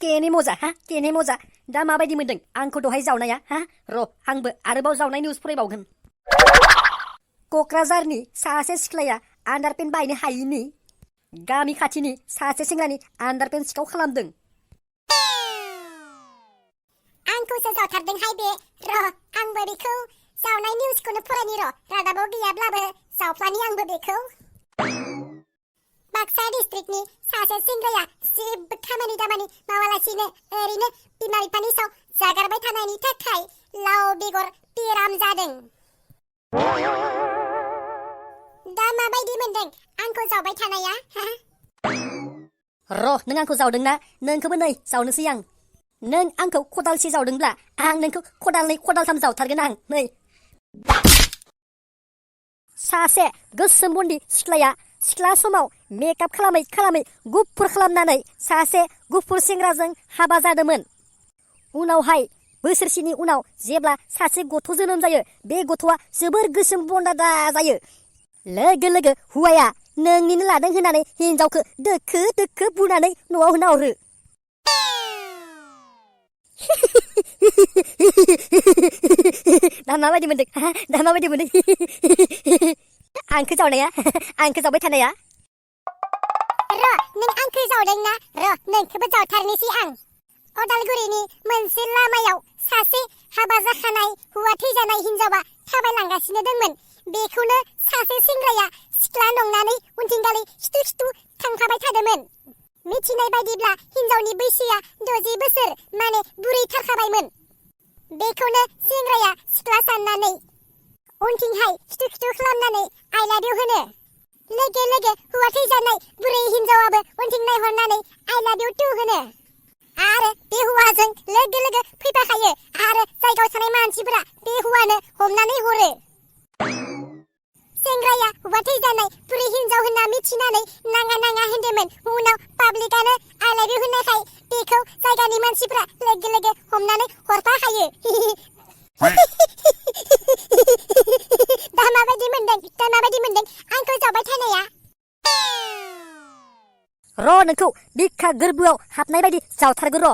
केनि मजा हा केनि मजा दा माबायदि मोनदों आंखौ दहाय जावनाया हा र' आंबो आरोबाव जावनाय निउस फरायबावगोन। क'क्राझारनि सासे सिख्लाया आन्डारपेन्ट बायनो हायिनि गामि खाथिनि सासे सेंग्रानि आन्डारपेन्ट सिखाव खालामदों। आंखौसो जावथारदोंहाय बे र' आंबो बेखौ जावनाय निउसखौनो फरायनि र' रादाबाव गैयाब्लाबो जावफ्लानि आंबो बेखौ। बाक्सा डिस्ट्रिक्टनि सासे सेंग्राया जेबो खामानि दामानि मावालासिनो ओरैनो बिमा बिफानि सायाव जागारबाय थानायनि थाखाय लाव बेगर बेराम जादों। दा माबायदि मोनदों आंखौ जावबाय थानाया हा? र' नों आंखौ जावदोंना नोंखौबो नै जावनोसै आं। नों आंखौ खदालसे जावदोंब्ला आं नोंखौ खदालनै खदालथाम जावथारगोन आं नै। सासे गोसोम बन्दी सिख्लाया सिख्ला समाव मेकआप खालामै खालामै गुफुर खालामनानै सासे गुफुर सेंग्राजों हाबा जादोंमोन। उनावहाय बोसोरसेनि उनाव जेब्ला सासे गथ' जोनोम जायो बे गथ'आ जोबोर गोसोम बन्दादा जायो। लोगो लोगो हौवाया नोंनिनो लादों होननानै हिनजावखौ दोखो दोखो बुनानै न'आव होना हरो। दा माबायदि मोनदों दा माबायदि मोनदों आंखौ जावनाया आंखौ जावबाय थानाया? र' नों आंखौ जावदोंना र' नोंखौबो जावथारनोसै आं। अदालगुरिनि मोनसे लामायाव सासे हाबा जाखानाय हौवा थैजानाय हिनजावा थाबायलांगासिनो दंमोन। बेखौनो सासे सेंग्राया सिख्ला नंनानै उनथिंगालै खिथु खिथु थांफाबाय थादोंमोन। मिथिनाय बायदिब्ला हिनजावनि बैसोआ 60 बोसोर माने बुरैथारखाबायमोन। बेखौनो सेंग्राया सिख्ला साननानै उनथिंहाय खिथु खिथु खालामनानै आइ लाभ इउ होनो। लोगो लोगो हौवा थैजानाय बुरै हिनजावाबो उनथिं नायहरनानै आइ लाभ इउ टु होनो। आरो बे हौवाजों लोगो लोगो फैफाखायो आरो जायगायाव थानाय मानसिफोरा बे हौवानो हमनानै हरो। सेंग्राया हौवा थैजानाय बुरै हिनजाव होनना मिथिनानै नाङा नाङा होनदोंमोन। उनाव पाब्लिकानो आइ लाभ इउ होननायखाय बेखौ जायगानि मानसिफोरा लोगो लोगो हमनानै हरफाखायो। दा माबायदि मोनदों आंखौ जावबाय थानाया? र' नोंखौ बिखा गोरबोआव हाबनाय बायदि जावथारगोन र'।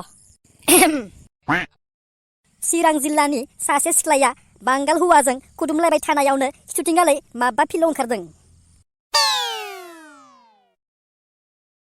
चिरां जिल्लानि सासे सिख्लाया बांगाल हौवाजों खुदुमलायबाय थानायावनो खिथुथिंगालै माबा फिलौ ओंखारदों।